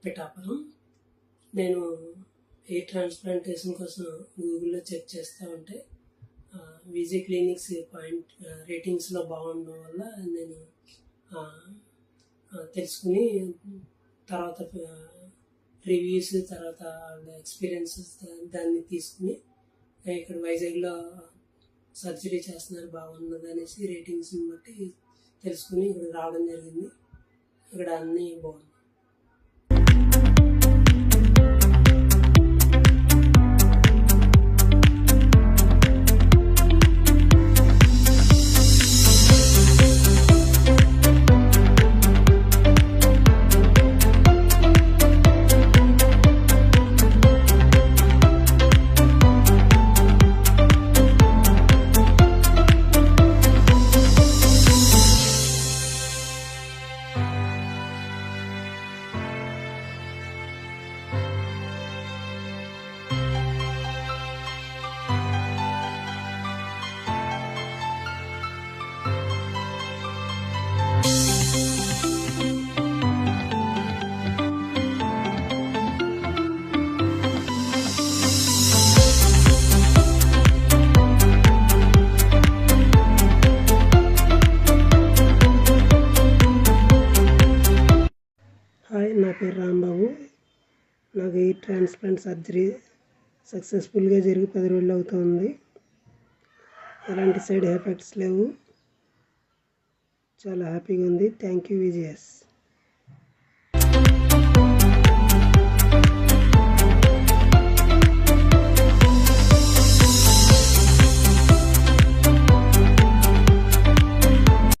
పిఠాపురం. నేను hair transplantation కోసం గూగుల్లో చెక్ చేస్తూ ఉంటే విజీ క్లినిక్స్ రేటింగ్స్లో బాగుండడం వల్ల నేను తెలుసుకుని తర్వాత రివ్యూస్, తర్వాత వాళ్ళ ఎక్స్పీరియన్సెస్ దాన్ని తీసుకుని ఇక్కడ వైజాగ్లో సర్జరీ చేస్తున్నారు బాగున్నది అనేసి రేటింగ్స్ని బట్టి తెలుసుకుని ఇక్కడ రావడం జరిగింది. ఇక్కడ అన్నీ బాగుంది. హాయ్, నా పేరు రాంబాబు. నాకు హెయిర్ ట్రాన్స్ప్లాంట్ సర్జరీ సక్సెస్ఫుల్గా జరిగి 10 రోజులు అవుతుంది. ఎలాంటి సైడ్ ఎఫెక్ట్స్ లేవు. చాలా హ్యాపీగా ఉంది. Thank you VGS.